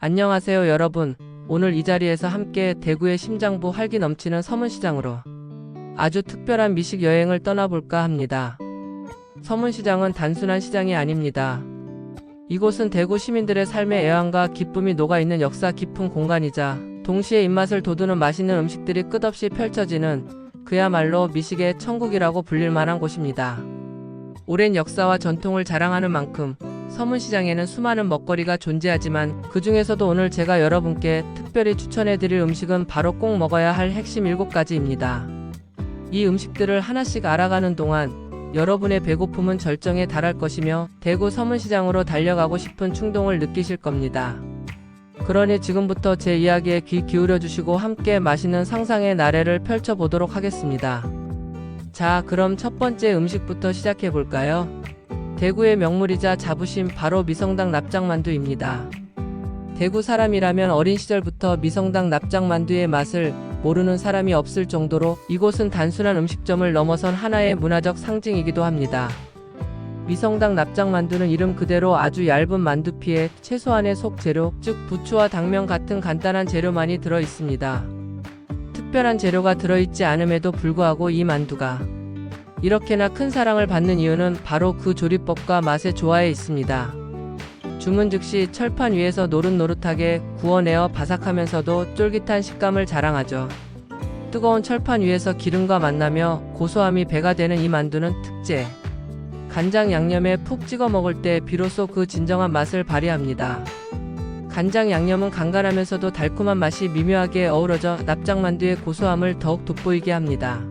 안녕하세요 여러분. 오늘 이 자리에서 함께 대구의 심장부 활기 넘치는 서문시장으로 아주 특별한 미식 여행을 떠나볼까 합니다. 서문시장은 단순한 시장이 아닙니다. 이곳은 대구 시민들의 삶의 애환과 기쁨이 녹아있는 역사 깊은 공간이자 동시에 입맛을 돋우는 맛있는 음식들이 끝없이 펼쳐지는 그야말로 미식의 천국이라고 불릴 만한 곳입니다. 오랜 역사와 전통을 자랑하는 만큼 서문시장에는 수많은 먹거리가 존재하지만 그 중에서도 오늘 제가 여러분께 특별히 추천해드릴 음식은 바로 꼭 먹어야 할 핵심 7가지입니다. 이 음식들을 하나씩 알아가는 동안 여러분의 배고픔은 절정에 달할 것이며 대구 서문시장으로 달려가고 싶은 충동을 느끼실 겁니다. 그러니 지금부터 제 이야기에 귀 기울여 주시고 함께 맛있는 상상의 나래를 펼쳐보도록 하겠습니다. 자, 그럼 첫 번째 음식부터 시작해볼까요? 대구의 명물이자 자부심 바로 미성당 납작만두입니다. 대구 사람이라면 어린 시절부터 미성당 납작만두의 맛을 모르는 사람이 없을 정도로 이곳은 단순한 음식점을 넘어선 하나의 문화적 상징이기도 합니다. 미성당 납작만두는 이름 그대로 아주 얇은 만두피에 최소한의 속재료, 즉 부추와 당면 같은 간단한 재료만이 들어 있습니다. 특별한 재료가 들어있지 않음에도 불구하고 이 만두가 이렇게나 큰 사랑을 받는 이유는 바로 그 조리법과 맛의 조화에 있습니다. 주문 즉시 철판 위에서 노릇노릇하게 구워내어 바삭하면서도 쫄깃한 식감을 자랑하죠. 뜨거운 철판 위에서 기름과 만나며 고소함이 배가 되는 이 만두는 특제 간장 양념에 푹 찍어 먹을 때 비로소 그 진정한 맛을 발휘합니다. 간장 양념은 간간하면서도 달콤한 맛이 미묘하게 어우러져 납작만두의 고소함을 더욱 돋보이게 합니다.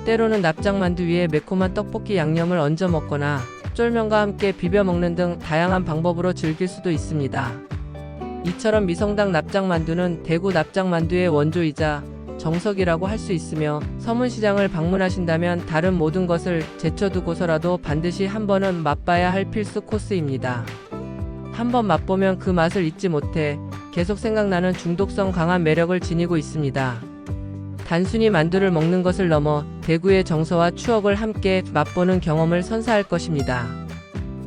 때로는 납작만두 위에 매콤한 떡볶이 양념을 얹어 먹거나 쫄면과 함께 비벼 먹는 등 다양한 방법으로 즐길 수도 있습니다. 이처럼 미성당 납작만두는 대구 납작만두의 원조이자 정석이라고 할 수 있으며 서문시장을 방문하신다면 다른 모든 것을 제쳐두고서라도 반드시 한 번은 맛봐야 할 필수 코스입니다. 한번 맛보면 그 맛을 잊지 못해 계속 생각나는 중독성 강한 매력을 지니고 있습니다. 단순히 만두를 먹는 것을 넘어 대구의 정서와 추억을 함께 맛보는 경험을 선사할 것입니다.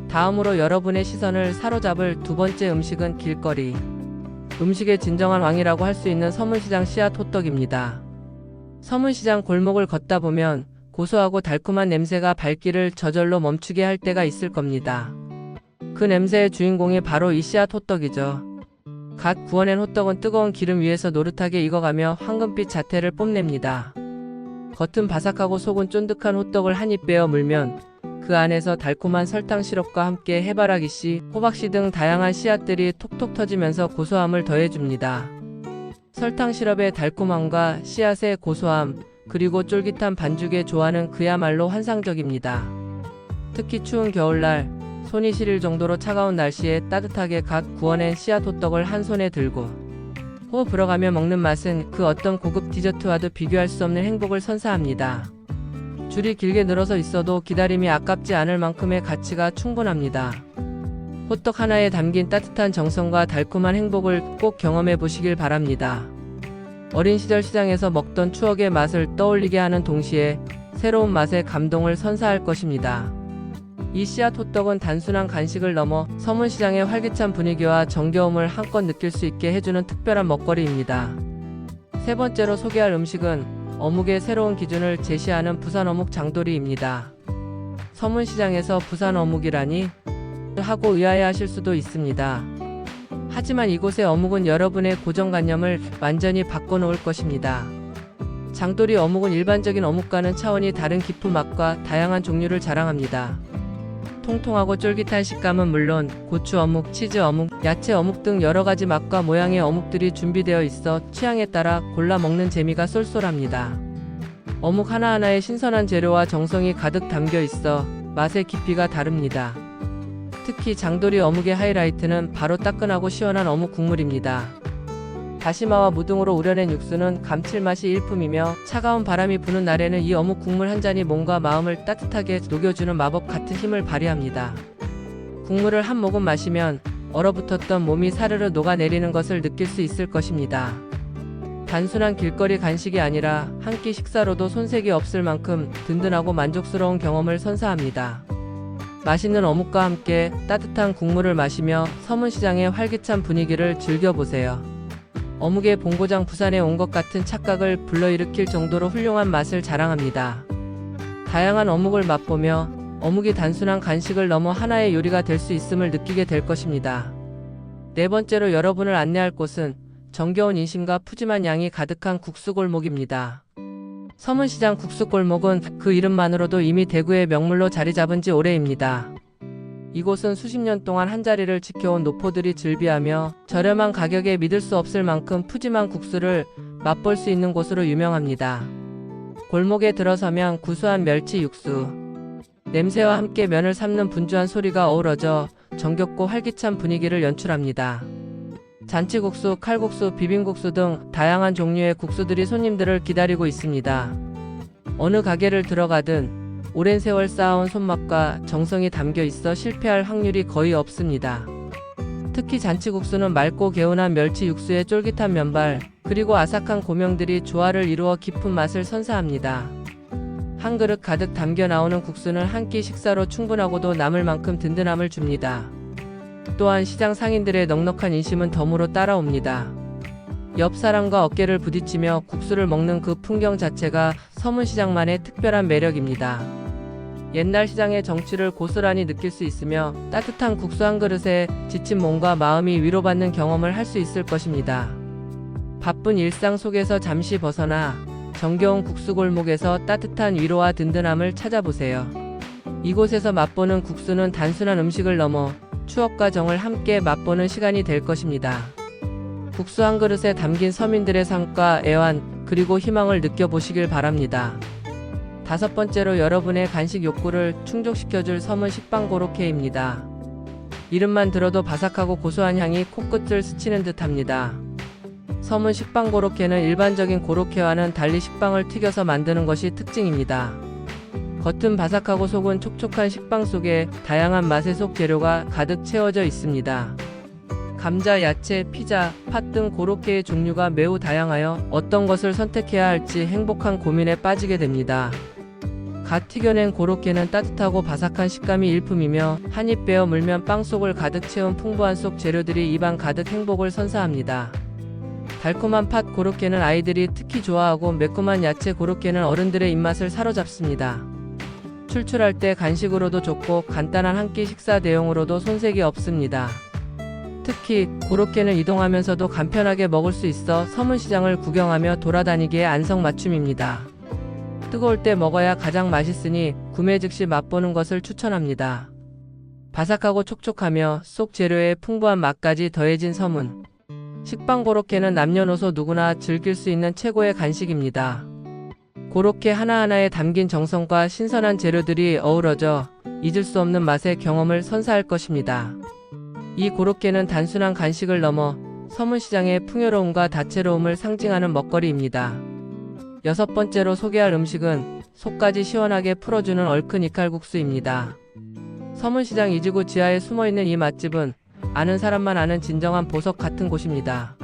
다음으로 여러분의 시선을 사로잡을 두 번째 음식은 길거리 음식의 진정한 왕이라고 할 수 있는 서문시장 씨앗 호떡입니다. 서문시장 골목을 걷다 보면 고소하고 달콤한 냄새가 발길을 저절로 멈추게 할 때가 있을 겁니다. 그 냄새의 주인공이 바로 이 씨앗 호떡이죠. 갓 구워낸 호떡은 뜨거운 기름 위에서 노릇하게 익어가며 황금빛 자태를 뽐냅니다. 겉은 바삭하고 속은 쫀득한 호떡을 한 입 베어 물면 그 안에서 달콤한 설탕 시럽과 함께 해바라기씨, 호박씨 등 다양한 씨앗들이 톡톡 터지면서 고소함을 더해줍니다. 설탕 시럽의 달콤함과 씨앗의 고소함, 그리고 쫄깃한 반죽의 조화는 그야말로 환상적입니다. 특히 추운 겨울날 손이 시릴 정도로 차가운 날씨에 따뜻하게 갓 구워낸 씨앗 호떡을 한 손에 들고 호흡 불어가며 먹는 맛은 그 어떤 고급 디저트와도 비교할 수 없는 행복을 선사합니다. 줄이 길게 늘어서 있어도 기다림이 아깝지 않을 만큼의 가치가 충분합니다. 호떡 하나에 담긴 따뜻한 정성과 달콤한 행복을 꼭 경험해 보시길 바랍니다. 어린 시절 시장에서 먹던 추억의 맛을 떠올리게 하는 동시에 새로운 맛의 감동을 선사할 것입니다. 이 씨앗 호떡은 단순한 간식을 넘어 서문시장의 활기찬 분위기와 정겨움을 한껏 느낄 수 있게 해주는 특별한 먹거리입니다. 세 번째로 소개할 음식은 어묵의 새로운 기준을 제시하는 부산 어묵 장도리입니다. 서문시장에서 부산 어묵이라니? 하고 의아해하실 수도 있습니다. 하지만 이곳의 어묵은 여러분의 고정관념을 완전히 바꿔놓을 것입니다. 장도리 어묵은 일반적인 어묵과는 차원이 다른 깊은 맛과 다양한 종류를 자랑합니다. 통통하고 쫄깃한 식감은 물론 고추 어묵, 치즈 어묵, 야채 어묵 등 여러가지 맛과 모양의 어묵들이 준비되어 있어 취향에 따라 골라 먹는 재미가 쏠쏠합니다. 어묵 하나하나에 신선한 재료와 정성이 가득 담겨 있어 맛의 깊이가 다릅니다. 특히 장도리 어묵의 하이라이트는 바로 따끈하고 시원한 어묵 국물입니다. 다시마와 무등으로 우려낸 육수는 감칠맛이 일품이며 차가운 바람이 부는 날에는 이 어묵 국물 한 잔이 몸과 마음을 따뜻하게 녹여주는 마법 같은 힘을 발휘합니다. 국물을 한 모금 마시면 얼어붙었던 몸이 사르르 녹아내리는 것을 느낄 수 있을 것입니다. 단순한 길거리 간식이 아니라 한 끼 식사로도 손색이 없을 만큼 든든하고 만족스러운 경험을 선사합니다. 맛있는 어묵과 함께 따뜻한 국물을 마시며 서문시장의 활기찬 분위기를 즐겨보세요. 어묵의 본고장 부산에 온 것 같은 착각을 불러일으킬 정도로 훌륭한 맛을 자랑합니다. 다양한 어묵을 맛보며 어묵이 단순한 간식을 넘어 하나의 요리가 될 수 있음을 느끼게 될 것입니다. 네 번째로 여러분을 안내할 곳은 정겨운 인심과 푸짐한 양이 가득한 국수골목입니다. 서문시장 국수골목은 그 이름만으로도 이미 대구의 명물로 자리 잡은 지 오래입니다. 이곳은 수십 년 동안 한자리를 지켜온 노포들이 즐비하며 저렴한 가격에 믿을 수 없을 만큼 푸짐한 국수를 맛볼 수 있는 곳으로 유명합니다. 골목에 들어서면 구수한 멸치 육수, 냄새와 함께 면을 삶는 분주한 소리가 어우러져 정겹고 활기찬 분위기를 연출합니다. 잔치국수, 칼국수, 비빔국수 등 다양한 종류의 국수들이 손님들을 기다리고 있습니다. 어느 가게를 들어가든 오랜 세월 쌓아온 손맛과 정성이 담겨 있어 실패할 확률이 거의 없습니다. 특히 잔치국수는 맑고 개운한 멸치 육수에 쫄깃한 면발, 그리고 아삭한 고명들이 조화를 이루어 깊은 맛을 선사합니다. 한 그릇 가득 담겨 나오는 국수는 한 끼 식사로 충분하고도 남을 만큼 든든함을 줍니다. 또한 시장 상인들의 넉넉한 인심은 덤으로 따라옵니다. 옆 사람과 어깨를 부딪히며 국수를 먹는 그 풍경 자체가 서문시장만의 특별한 매력입니다. 옛날 시장의 정취를 고스란히 느낄 수 있으며 따뜻한 국수 한 그릇에 지친 몸과 마음이 위로받는 경험을 할 수 있을 것입니다. 바쁜 일상 속에서 잠시 벗어나 정겨운 국수골목에서 따뜻한 위로와 든든함을 찾아보세요. 이곳에서 맛보는 국수는 단순한 음식을 넘어 추억과 정을 함께 맛보는 시간이 될 것입니다. 국수 한 그릇에 담긴 서민들의 삶과 애환, 그리고 희망을 느껴보시길 바랍니다. 다섯 번째로 여러분의 간식 욕구를 충족시켜줄 서문 식빵고로케입니다. 이름만 들어도 바삭하고 고소한 향이 코끝을 스치는 듯합니다. 서문 식빵고로케는 일반적인 고로케와는 달리 식빵을 튀겨서 만드는 것이 특징입니다. 겉은 바삭하고 속은 촉촉한 식빵 속에 다양한 맛의 속 재료가 가득 채워져 있습니다. 감자, 야채, 피자, 팥 등 고로케의 종류가 매우 다양하여 어떤 것을 선택해야 할지 행복한 고민에 빠지게 됩니다. 갓 튀겨낸 고로케는 따뜻하고 바삭한 식감이 일품이며 한입 베어 물면 빵 속을 가득 채운 풍부한 속 재료들이 입안 가득 행복을 선사합니다. 달콤한 팥 고로케는 아이들이 특히 좋아하고 매콤한 야채 고로케는 어른들의 입맛을 사로잡습니다. 출출할 때 간식으로도 좋고 간단한 한 끼 식사 대용으로도 손색이 없습니다. 특히 고로케는 이동하면서도 간편하게 먹을 수 있어 서문시장을 구경하며 돌아다니기에 안성맞춤입니다. 뜨거울 때 먹어야 가장 맛있으니 구매 즉시 맛보는 것을 추천합니다. 바삭하고 촉촉하며 속 재료의 풍부한 맛까지 더해진 서문 식빵 고로케는 남녀노소 누구나 즐길 수 있는 최고의 간식입니다. 고로케 하나하나에 담긴 정성과 신선한 재료들이 어우러져 잊을 수 없는 맛의 경험을 선사할 것입니다. 이 고로케는 단순한 간식을 넘어 서문시장의 풍요로움과 다채로움을 상징하는 먹거리입니다. 여섯 번째로 소개할 음식은 속까지 시원하게 풀어주는 얼큰 이칼국수입니다. 서문시장 이지구 지하에 숨어있는 이 맛집은 아는 사람만 아는 진정한 보석 같은 곳입니다.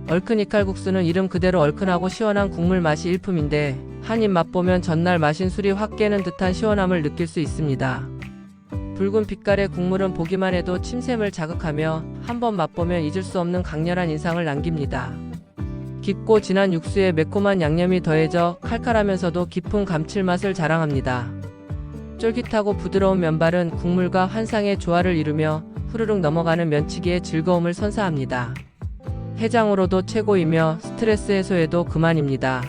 얼큰 이칼국수는 이름 그대로 얼큰하고 시원한 국물 맛이 일품인데 한입 맛보면 전날 마신 술이 확 깨는 듯한 시원함을 느낄 수 있습니다. 붉은 빛깔의 국물은 보기만 해도 침샘을 자극하며 한번 맛보면 잊을 수 없는 강렬한 인상을 남깁니다. 깊고 진한 육수에 매콤한 양념이 더해져 칼칼하면서도 깊은 감칠맛을 자랑합니다. 쫄깃하고 부드러운 면발은 국물과 환상의 조화를 이루며 후루룩 넘어가는 면치기의 즐거움을 선사합니다. 해장으로도 최고이며 스트레스 해소에도 그만입니다.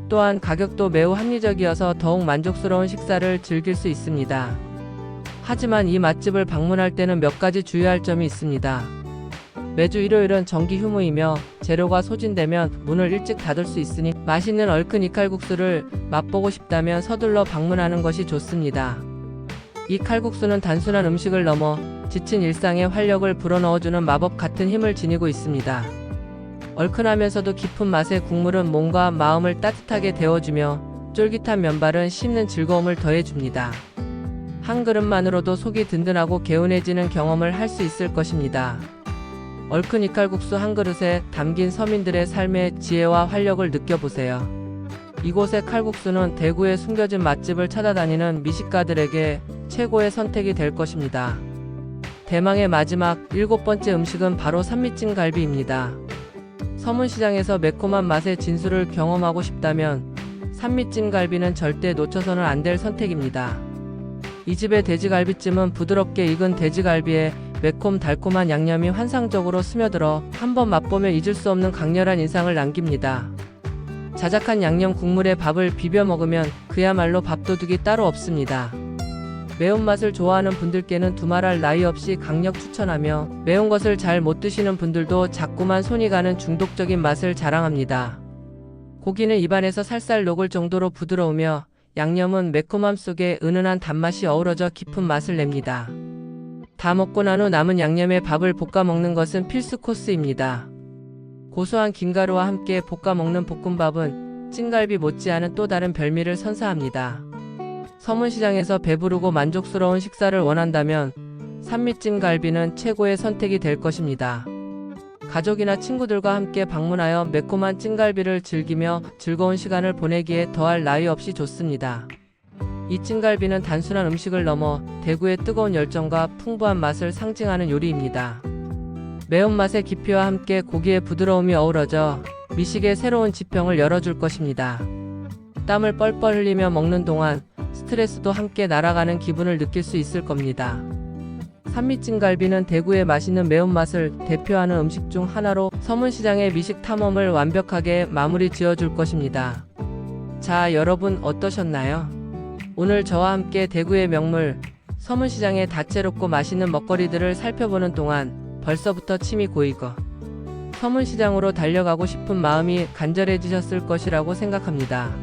또한 가격도 매우 합리적이어서 더욱 만족스러운 식사를 즐길 수 있습니다. 하지만 이 맛집을 방문할 때는 몇 가지 주의할 점이 있습니다. 매주 일요일은 정기 휴무이며 재료가 소진되면 문을 일찍 닫을 수 있으니 맛있는 얼큰 이칼국수를 맛보고 싶다면 서둘러 방문하는 것이 좋습니다. 이 칼국수는 단순한 음식을 넘어 지친 일상에 활력을 불어넣어주는 마법 같은 힘을 지니고 있습니다. 얼큰하면서도 깊은 맛의 국물은 몸과 마음을 따뜻하게 데워주며 쫄깃한 면발은 씹는 즐거움을 더해줍니다. 한 그릇만으로도 속이 든든하고 개운해지는 경험을 할 수 있을 것입니다. 얼큰 이칼국수 한 그릇에 담긴 서민들의 삶의 지혜와 활력을 느껴보세요. 이곳의 칼국수는 대구의 숨겨진 맛집을 찾아다니는 미식가들에게 최고의 선택이 될 것입니다. 대망의 마지막 7번째 음식은 바로 산미찜갈비입니다. 서문시장에서 매콤한 맛의 진수를 경험하고 싶다면 산미찜갈비는 절대 놓쳐서는 안 될 선택입니다. 이 집의 돼지갈비찜은 부드럽게 익은 돼지갈비에 매콤달콤한 양념이 환상적으로 스며들어 한번 맛보면 잊을 수 없는 강렬한 인상을 남깁니다. 자작한 양념 국물에 밥을 비벼 먹으면 그야말로 밥도둑이 따로 없습니다. 매운맛을 좋아하는 분들께는 두말할 나위 없이 강력 추천하며 매운 것을 잘 못 드시는 분들도 자꾸만 손이 가는 중독적인 맛을 자랑합니다. 고기는 입안에서 살살 녹을 정도로 부드러우며 양념은 매콤함 속에 은은한 단맛이 어우러져 깊은 맛을 냅니다. 다 먹고 난 후 남은 양념에 밥을 볶아 먹는 것은 필수 코스입니다. 고소한 김가루와 함께 볶아 먹는 볶음밥은 찜갈비 못지않은 또 다른 별미를 선사합니다. 서문시장에서 배부르고 만족스러운 식사를 원한다면 산미찜갈비는 최고의 선택이 될 것입니다. 가족이나 친구들과 함께 방문하여 매콤한 찜갈비를 즐기며 즐거운 시간을 보내기에 더할 나위 없이 좋습니다. 이 찜갈비는 단순한 음식을 넘어 대구의 뜨거운 열정과 풍부한 맛을 상징하는 요리입니다. 매운맛의 깊이와 함께 고기의 부드러움이 어우러져 미식의 새로운 지평을 열어줄 것입니다. 땀을 뻘뻘 흘리며 먹는 동안 스트레스도 함께 날아가는 기분을 느낄 수 있을 겁니다. 산미찜갈비는 대구의 맛있는 매운맛을 대표하는 음식 중 하나로 서문시장의 미식 탐험을 완벽하게 마무리 지어줄 것입니다. 자, 여러분 어떠셨나요? 오늘 저와 함께 대구의 명물 서문시장의 다채롭고 맛있는 먹거리들을 살펴보는 동안 벌써부터 침이 고이고 서문시장으로 달려가고 싶은 마음이 간절해지셨을 것이라고 생각합니다.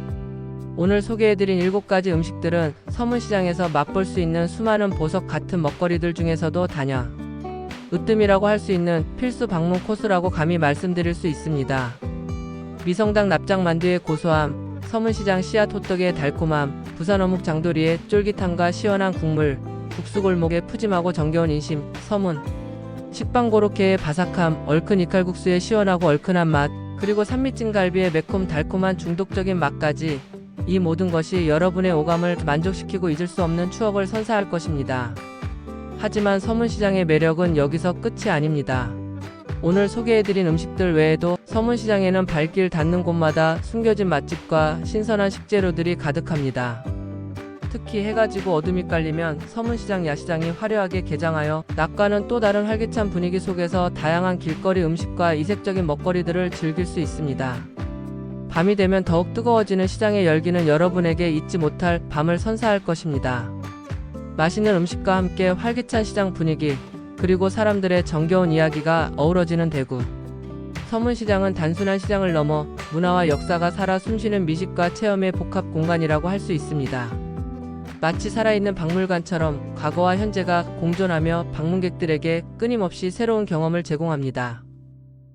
오늘 소개해드린 7가지 음식들은 서문시장에서 맛볼 수 있는 수많은 보석 같은 먹거리들 중에서도 단연 으뜸이라고 할 수 있는 필수 방문 코스라고 감히 말씀드릴 수 있습니다. 미성당 납작만두의 고소함, 서문시장 씨앗 호떡의 달콤함, 부산 어묵 장도리의 쫄깃함과 시원한 국물, 국수골목의 푸짐하고 정겨운 인심, 서문 식빵고로케의 바삭함, 얼큰 이칼국수의 시원하고 얼큰한 맛, 그리고 산미찜갈비의 매콤 달콤한 중독적인 맛까지 이 모든 것이 여러분의 오감을 만족시키고 잊을 수 없는 추억을 선사할 것입니다. 하지만 서문시장의 매력은 여기서 끝이 아닙니다. 오늘 소개해드린 음식들 외에도 서문시장에는 발길 닿는 곳마다 숨겨진 맛집과 신선한 식재료들이 가득합니다. 특히 해가 지고 어둠이 깔리면 서문시장 야시장이 화려하게 개장하여 낮과는 또 다른 활기찬 분위기 속에서 다양한 길거리 음식과 이색적인 먹거리들을 즐길 수 있습니다. 밤이 되면 더욱 뜨거워지는 시장의 열기는 여러분에게 잊지 못할 밤을 선사할 것입니다. 맛있는 음식과 함께 활기찬 시장 분위기, 그리고 사람들의 정겨운 이야기가 어우러지는 대구. 서문시장은 단순한 시장을 넘어 문화와 역사가 살아 숨쉬는 미식과 체험의 복합 공간이라고 할 수 있습니다. 마치 살아있는 박물관처럼 과거와 현재가 공존하며 방문객들에게 끊임없이 새로운 경험을 제공합니다.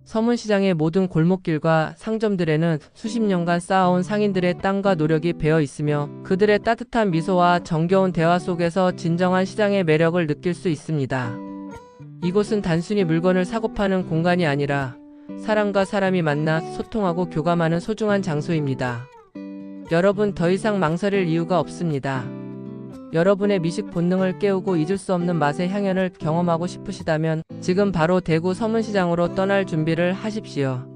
서문시장의 모든 골목길과 상점들에는 수십 년간 쌓아온 상인들의 땀과 노력이 배어 있으며 그들의 따뜻한 미소와 정겨운 대화 속에서 진정한 시장의 매력을 느낄 수 있습니다. 이곳은 단순히 물건을 사고 파는 공간이 아니라 사람과 사람이 만나 소통하고 교감하는 소중한 장소입니다. 여러분, 더 이상 망설일 이유가 없습니다. 여러분의 미식 본능을 깨우고 잊을 수 없는 맛의 향연을 경험하고 싶으시다면 지금 바로 대구 서문시장으로 떠날 준비를 하십시오.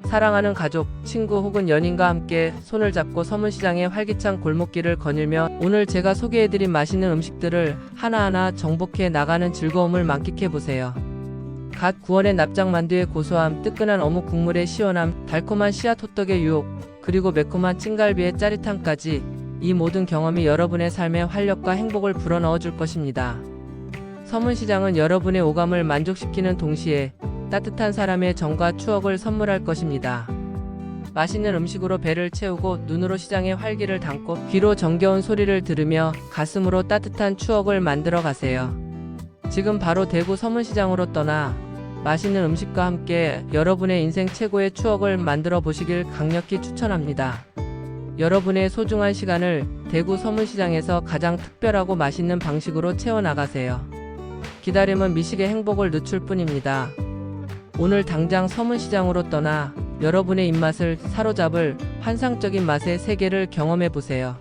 사랑하는 가족, 친구 혹은 연인과 함께 손을 잡고 서문시장의 활기찬 골목길을 거닐며 오늘 제가 소개해드린 맛있는 음식들을 하나하나 정복해 나가는 즐거움을 만끽해보세요. 갓 구워낸 납작만두의 고소함, 뜨끈한 어묵 국물의 시원함, 달콤한 씨앗 호떡의 유혹, 그리고 매콤한 찜갈비의 짜릿함까지 이 모든 경험이 여러분의 삶에 활력과 행복을 불어넣어 줄 것입니다. 서문시장은 여러분의 오감을 만족시키는 동시에 따뜻한 사람의 정과 추억을 선물할 것입니다. 맛있는 음식으로 배를 채우고 눈으로 시장의 활기를 담고 귀로 정겨운 소리를 들으며 가슴으로 따뜻한 추억을 만들어 가세요. 지금 바로 대구 서문시장으로 떠나 맛있는 음식과 함께 여러분의 인생 최고의 추억을 만들어 보시길 강력히 추천합니다. 여러분의 소중한 시간을 대구 서문시장에서 가장 특별하고 맛있는 방식으로 채워나가세요. 기다림은 미식의 행복을 늦출 뿐입니다. 오늘 당장 서문시장으로 떠나 여러분의 입맛을 사로잡을 환상적인 맛의 세계를 경험해보세요.